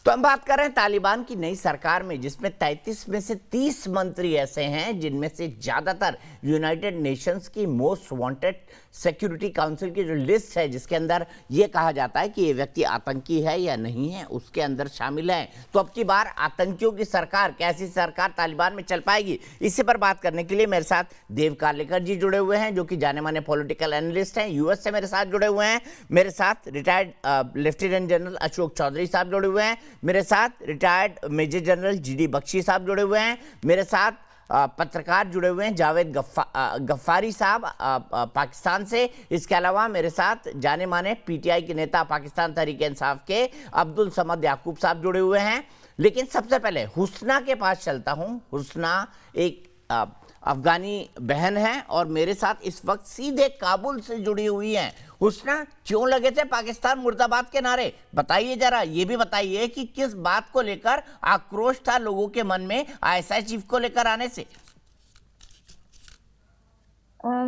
तो हम बात कर रहे हैं तालिबान की नई सरकार में, जिसमें 33 में से 30 मंत्री ऐसे हैं जिनमें से ज्यादातर यूनाइटेड नेशंस की मोस्ट वांटेड सिक्योरिटी काउंसिल की जो लिस्ट है, जिसके अंदर यह कहा जाता है कि ये व्यक्ति आतंकी है या नहीं है, उसके अंदर शामिल है। तो अब की बार आतंकियों की सरकार, कैसी सरकार तालिबान में चल पाएगी, इसी पर बात करने के लिए मेरे साथ देव कार्लेकर जी जुड़े हुए हैं, जो कि जाने माने पॉलिटिकल एनालिस्ट हैं, यूएस से मेरे साथ जुड़े हुए हैं। मेरे साथ retired lieutenant general Ashok Chaudhary साहब जुड़े हुए हैं। मेरे साथ retired major general GD Bakshi साहब जुड़े हुए हैं। मेरे साथ पत्रकार जुड़े हुए हैं, जावेद गफ्फारी साहब पाकिस्तान से। इसके अलावा मेरे साथ जाने माने पीटीआई के नेता, पाकिस्तान तहरीक इंसाफ के अब्दुल समद याकूब साहब जुड़े हुए हैं। लेकिन सबसे पहले हुस्ना के पास चलता हूं। हुस्ना एक अफगानी बहन है और मेरे साथ इस वक्त सीधे काबुल से जुड़ी हुई हैं। हुस्ना, क्यों लगे थे पाकिस्तान मुर्दाबाद के नारे? बताइए जरा, ये भी बताइए कि किस बात को लेकर आक्रोश था लोगों के मन में आईएसआई चीफ को लेकर आने से।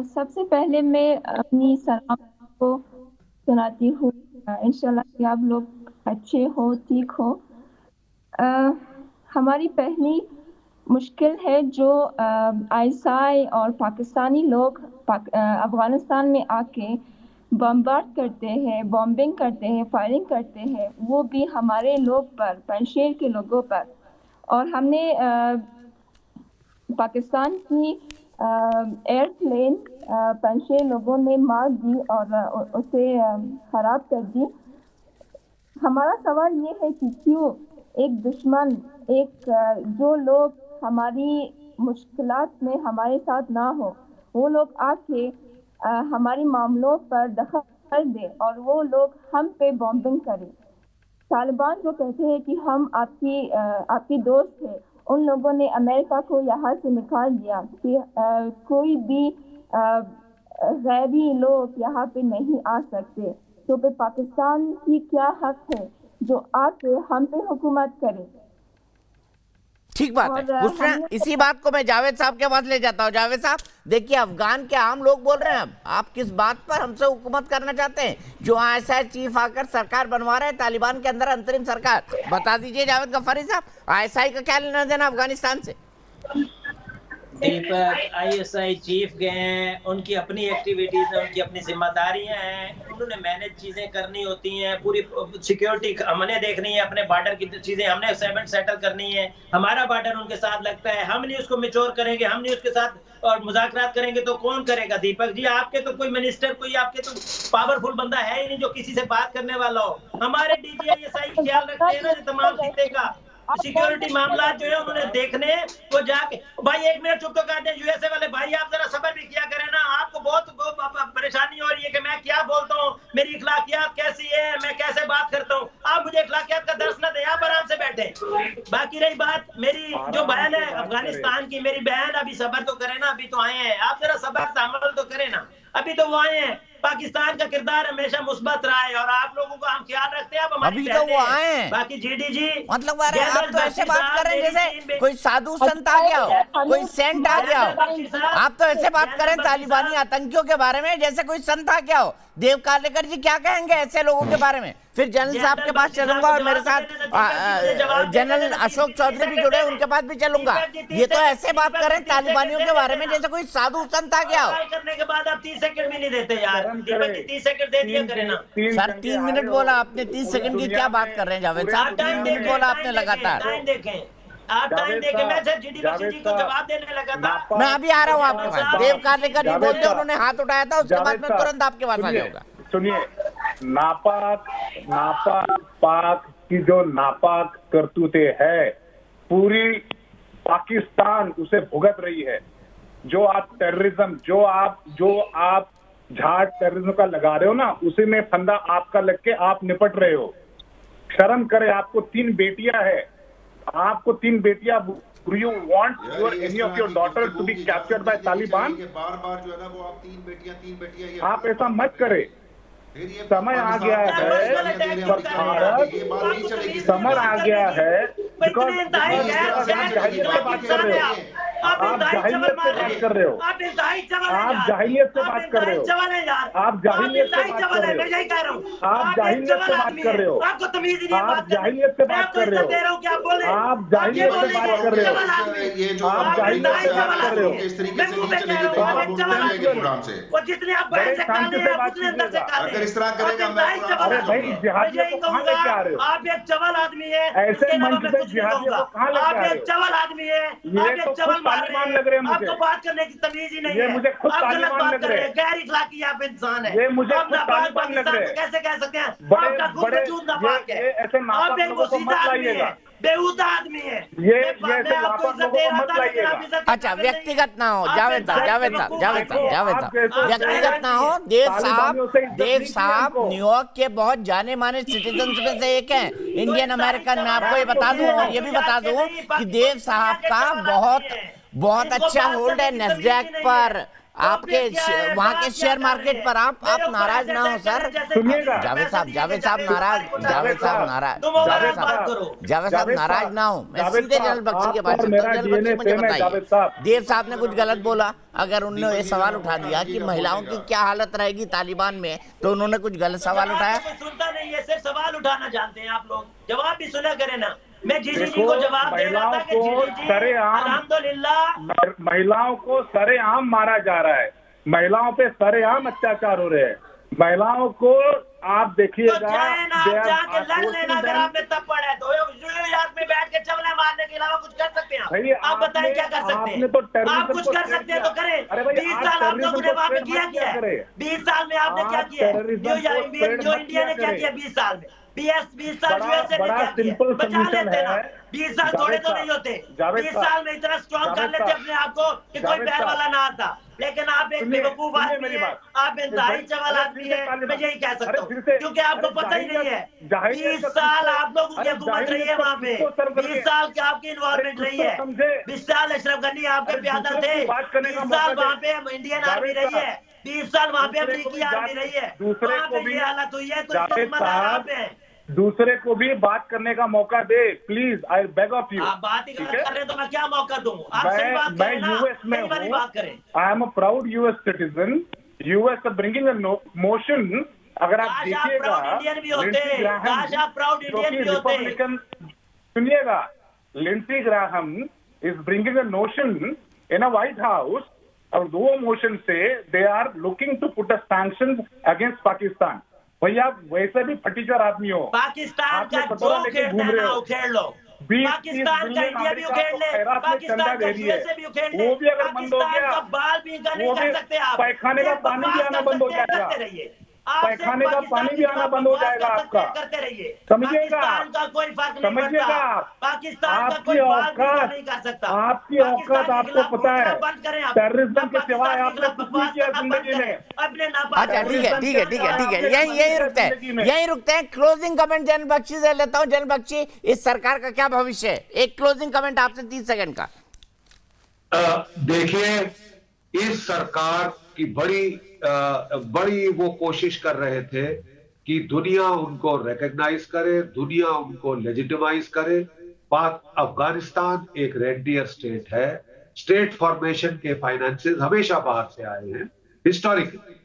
सबसे पहले मैं अपनी सलाम को सुनाती हूँ। इंशाल्लाह कि आप लोग अच्छे हो, ठीक हो। हमारी पहली मुश्किल है जो आईएसआई और पाकिस्तानी लोग अफगानिस्तान में आके बमबार्ड करते हैं, बॉम्बिंग करते हैं, फायरिंग करते हैं, वो भी हमारे लोग पर, पंजशेर के लोगों पर। और हमने पाकिस्तान की एयरप्लेन पंजशेर लोगों ने मार दी और उसे खराब कर दी। हमारा सवाल ये है कि क्यों एक दुश्मन, जो लोग हमारी मुश्किलात में हमारे साथ ना हो, वो लोग आके हमारे मामलों पर दखल दे और वो लोग हम पे बॉम्बिंग करें। तालिबान जो कहते हैं कि हम आपकी दोस्त है, उन लोगों ने अमेरिका को यहाँ से निकाल दिया कि कोई भी गैरी लोग यहाँ पे नहीं आ सकते। तो फिर पाकिस्तान की क्या हक है जो आके हम पे हुकूमत करे? ठीक बात है हुस्ना, इसी बात को मैं जावेद साहब के पास ले जाता हूँ। जावेद साहब, देखिए अफगान के आम लोग बोल रहे हैं, अब आप किस बात पर हमसे हुकूमत करना चाहते हैं? जो आईएसआई चीफ आकर सरकार बनवा रहे हैं तालिबान के अंदर, अंतरिम सरकार। बता दीजिए जावेद गफ्फारी साहब, आईएसआई का क्या लेना देना अफगानिस्तान से? दीपक, आईएसआई चीफ गए हैं, उनकी अपनी एक्टिविटीज है, उनकी अपनी जिम्मेदारियां हैं, उन्होंने मैनेज चीजें करनी होती हैं, पूरी सिक्योरिटी हमने देखनी है, अपने बॉर्डर की चीजें हमने सेटल करनी है। हमारा बॉर्डर उनके साथ लगता है, हम नहीं उसको मैच्योर करेंगे, हम नहीं उसके साथ और मुज़ाकरात करेंगे तो कौन करेगा? दीपक जी, आपके तो कोई मिनिस्टर, कोई आपके तो पावरफुल बंदा है ही नहीं जो किसी से बात करने वाला हो। हमारे डीजीआईएसआई ख्याल रखते हैं ना जो तमाम खिते का सिक्योरिटी मामला जो है उन्होंने देखने, वो जाके भाई एक मिनट चुप तो कर दे। यूएसए वाले भाई, आप जरा सब्र भी किया करें ना। आपको बहुत परेशानी हो रही है कि मैं क्या बोलता हूँ, मेरी इखलाकियात कैसी है, मैं कैसे बात करता हूँ। आप मुझे इखलाकियात का दर्श न दें, आप आराम से बैठे। बाकी रही बात मेरी जो बहन है अफगानिस्तान की, मेरी बहन, अभी सब्र तो करें ना, अभी तो आए हैं, आप जरा सब्र से अमल तो करें ना, अभी तो वो आए हैं। पाकिस्तान का किरदार हमेशा मुस्बत रहा है और आप लोगों का हम ख्याल रखते हैं। अभी तो वो आए हैं। बाकी जीडी जी, मतलब आप तो ऐसे बात कर रहे हैं जैसे कोई साधु संत आ गया हो, कोई सेंट आ गया हो। आप तो ऐसे बात करें तालिबानी आतंकियों के बारे में जैसे कोई संत आ गया हो। देव कार्लेकर जी क्या कहेंगे ऐसे लोगों के बारे में? फिर जनरल साहब के पास चलूंगा और मेरे साथ जनरल अशोक चौधरी भी जुड़े, उनके पास भी चलूंगा। ये तो ऐसे बात करें तालिबानियों के बारे में जैसे कोई साधु संत आ गया हो। करने के बाद आप 30 सेकंड भी नहीं देते यार। 30 सेकंड दे दिया करें ना सर। 3 मिनट बोला आपने, 30 सेकंड की क्या बात कर रहे हैं जावेद साहब? 3 मिनट बोला आपने लगातार। टाइम देखें, आप टाइम देखें। मैं सर जीडी बख्शी जी को जवाब देने लगा था। मैं अभी आ रहा हूँ आपके पास। देव कार्लेकर जी बोलते, उन्होंने हाथ उठाया था, उसके बाद मैं तुरंत आपके पास आ जाऊंगा। सुनिए, नापाक पाक की जो नापाक करतूतें है, पूरी पाकिस्तान उसे भुगत रही है। जो आप टेररिज्म, जो आप झाड़ टेररिज्म का लगा रहे हो ना, उसी में फंदा आपका लग के आप निपट रहे हो। शर्म करे, आपको 3 बेटियां है, आपको 3 बेटियां। Do you want any of your daughters to be captured by Taliban? बार-बार जो है ना वो आप 3 बेटियां आप ऐसा मत करें। समय आ गया है, समय आ गया है। बात कर रहे हो आप जाहिलियत से बात कर रहे हो, आप इंतहाई चवल हैं आप यार, जाहिलियत से बात कर रहे हो, चवल हैं यार, आप जाहिलियत से बात कर रहे हो, मैं यही कह रहा हूँ, आप जाहिलियत से बात कर रहे हो, आपको तमीज नहीं है आप बात करने जाहिलियत से मैं बात आपको कर रहे इज्जत दे रहा हो, हूँ, क्या बोले आप जाहिलियत से बात कर रहे हो, ये जो आप जाहिलियत से बात कर रहे हो, इस तरीके से नहीं चलेगी तो आप वोट नहीं लेंगे कुरान से। वो जितने आप बड़े बहन से शांति काले से हैं बात उतने अंदर से कीजिएगा। काले अगर इस तरह करेगा आप मैं इंतहाई कुरान चवल अरे हैं। भाई, मैं जिहादियों यही को कहाँ लेके आ रहे हो? कहूँगा, आप एक चवल आदमी है, ऐसे इसके अलावा मंच मैं पे कुछ नहीं जिहादियों को कहूँगा। कहाँ लेके आप आ रहे एक हो? चवल आदमी है, ये आप तो एक चवल खुद मार तालिबान रहे लग रहे हैं, हैं मुझे। आपको बात करने की तमीज ही नहीं ये है, मुझे खुद आप गलत तालिबान बात लग कर रहे रहे हैं। हैं, गैर इखलाकी आप इंसान है, ये मुझे आप खुद नापाक तालिबान लग पाकिस्तान रहे को हैं। कैसे कह सकते हैं? बड़े आपका खुद बड़े वजूद नापाक ये है, ऐसे नापाक आप एक लोगों को वसीदा मत आदमी लाइएगा। है, बेहुदा आदमी है। ये मैं ऐसे आपको नापाक इज्जत लोगों दे को रहा मत था, लेकिन आप लाइएगा। इज्जत के अच्छा, काबिल नहीं व्यक्तिगत ना हो आप जावेद साहब, इंतहाई जावेद साहब, बेवकूफ जावेद आदमी साहब, हैं। जावेद आप साहब, जैसे व्यक्तिगत ना हो। देव तालिबानियों से साहब, इज्जत देव नहीं की साहब हमको। न्यूयॉर्क के बहुत जाने माने सिटीजन्स में से एक हैं, इंडियन अमेरिकन। मैं आपको ये बता दूं और ये भी बता दूं कि देव साहब का बहुत अच्छा होल्ड है नेस्डैक पर, आपके वहाँ के शेयर मार्केट पर। आप नाराज ना हो सर। सुनिएगा। जावेद साहब नाराज, जावेद साहब नाराज, जावेद साहब नाराज ना हो। मैं सीधे जनरल बख्शी के पास चलता हूं। जनरल बख्शी, मुझे बताइए, देव साहब ने कुछ गलत बोला? अगर उन्होंने ये सवाल उठा दिया कि महिलाओं की क्या हालत रहेगी तालिबान में, तो उन्होंने कुछ गलत सवाल उठाया? सुनता नहीं है, सिर्फ सवाल उठाना जानते हैं आप लोग, जवाब भी सुना करें ना। मैं जीजी जी को जवाब दे रहा था कि जीजी जी अल्हम्दुलिल्लाह महिलाओं को सरेआम मारा जा रहा है, महिलाओं पे सरेआम अत्याचार हो रहे हैं, महिलाओं को आप देखिएगा। तो जाए ना, आप जाके लड़ लेना अगर आप में तब पड़ा है तो। न्यूयॉर्क में बैठ के चवले मारने के अलावा कुछ कर सकते हैं आप? बताएं क्या कर सकते हैं? आप कुछ कर सकते हैं तो करें। 20 साल आप लोगों ने वहाँ पे किया है, 20 साल में आपने क्या किया है? जो इंडिया ने क्या किया 20 साल में? 20 साल यूएसए ने क्या किया? बचा लेते ना, 20 साल थोड़े तो नहीं होते। 20 साल में इतना स्ट्रॉन्ग कर लेते अपने आप को कि कोई पैर वाला ना आता। लेकिन आप एक बेवकूफ आदमी है, आप इंतहाई चवल आदमी है, मैं यही कह सकता हूँ, क्योंकि आपको पता ही नहीं है। 20 साल आप लोगों की हुकूमत रही है वहाँ पे, 20 साल की आपकी इन्वॉल्वमेंट रही है, 20 साल अशरफ गनी आपके प्यादा थे, 20 साल वहाँ पे इंडियन आर्मी रही है, 20 साल वहाँ पे अमेरिकी आर्मी रही है, वहाँ पे ये हालत हुई है, तो जिम्मेदार आप हैं। दूसरे को भी बात करने का मौका दे, please, I beg of you. आप बात ही कर रहे हैं तो मैं क्या मौका दूं? आप सही बात मैं करें ना, यूएस में सही हूँ, बात करें। I am a proud US citizen, US bringing a motion. अगर आप काश आप देखिएगा, प्राउड इंडियन भी होते, काश आप प्राउड इंडियन भी होते। रिपब्लिकन, सुनिएगा, Lindsey Graham is bringing a notion in a White House, और वो मोशन से they are looking to put a sanctions against Pakistan. भैया वैसे भी फटीचर आदमी हो, पाकिस्तान का जो उखेड़ना है ना उखेड़ लो, पाकिस्तान का इंडिया भी उखेड़ ले, पाकिस्तान का यूएसए भी उखेड़ ले, वो भी अगर बंद हो पाकिस्तान गया, का बाल भी नहीं कर सकते आप। पैखाने का पानी भी आना बंद हो जाएगा, पैखाने का पानी भी आना बंद हो जाएगा आपका। करते रहिए, समझिएगा, पाकिस्तान का कोई फर्क नहीं समझिएगा पड़ता, आप, पाकिस्तान का आपकी कोई बाल औकात, नहीं कर सकता। आपकी औकात आपको पता है, टेररिज्म के सिवाय आपने कुछ नहीं किया जिंदगी में। अच्छा, ठीक है, यही रुकते हैं। क्लोजिंग कमेंट जनरल बख्शी से लेता हूं। जनरल बख्शी, इस सरकार का क्या भविष्य है? एक क्लोजिंग कमेंट आपसे 30 सेकंड का। देखिए, इस सरकार की बड़ी वो कोशिश कर रहे थे कि दुनिया उनको रिकॉग्नाइज करे, दुनिया उनको लेजिटिमाइज करे। अफगानिस्तान एक रेंटियर स्टेट है, स्टेट फॉर्मेशन के फाइनेंसेस हमेशा बाहर से आए हैं, हिस्टोरिकली,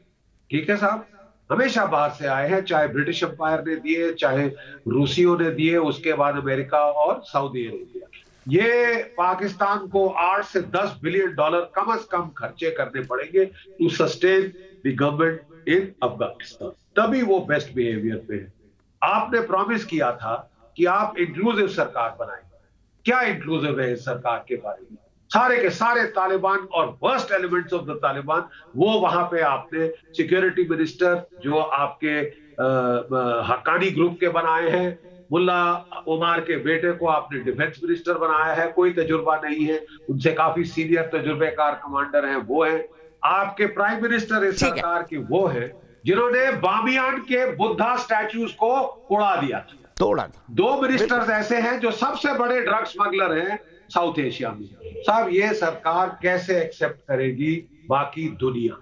ठीक है साहब, हमेशा बाहर से आए हैं, चाहे ब्रिटिश एम्पायर ने दिए, चाहे रूसियों ने दिए, उसके बाद अमेरिका और सऊदी अरेबिया। ये पाकिस्तान को 8 से 10 बिलियन डॉलर कम से कम खर्चे करने पड़ेंगे to sustain the government in Afghanistan, तभी वो बेस्ट बिहेवियर पे है। आपने प्रॉमिस किया था कि आप इंक्लूसिव सरकार बनाएंगे। क्या इंक्लूसिव है इस सरकार के बारे में? सारे के सारे तालिबान और worst elements of the Taliban, वो वहां पे आपने सिक्योरिटी मिनिस्टर जो आपके हक्कानी ग्रुप के बनाए हैं, मुल्ला उमर के बेटे को आपने डिफेंस मिनिस्टर बनाया है, कोई तजुर्बा नहीं है, उनसे काफी सीनियर तजुर्बेकार कमांडर हैं वो हैं। आपके प्राइम मिनिस्टर इस सरकार की वो है जिन्होंने बामियान के बुद्धा स्टैच्यूज को उड़ा दिया, तोड़ा। 2 मिनिस्टर्स ऐसे हैं जो सबसे बड़े ड्रग स्मगलर हैं साउथ एशिया में। साहब, ये सरकार कैसे एक्सेप्ट करेगी बाकी दुनिया?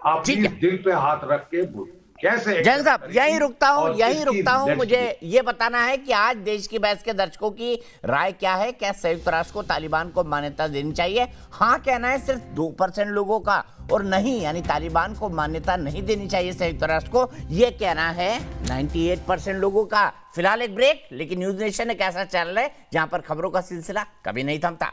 आप प्लीज दिल पे हाथ रख के बोलो। कैसे जैन साहब यहीं रुकता हूं, next मुझे ये बताना है कि आज देश की बहस के दर्शकों की राय क्या है। क्या संयुक्त राष्ट्र को तालिबान को मान्यता देनी चाहिए? हाँ कहना है सिर्फ 2% लोगों का, और नहीं यानी तालिबान को मान्यता नहीं देनी चाहिए संयुक्त राष्ट्र को, ये कहना है 98% लोगों का। फिलहाल एक ब्रेक, लेकिन न्यूज नेशन एक ऐसा चैनल है जहां पर खबरों का सिलसिला कभी नहीं थमता।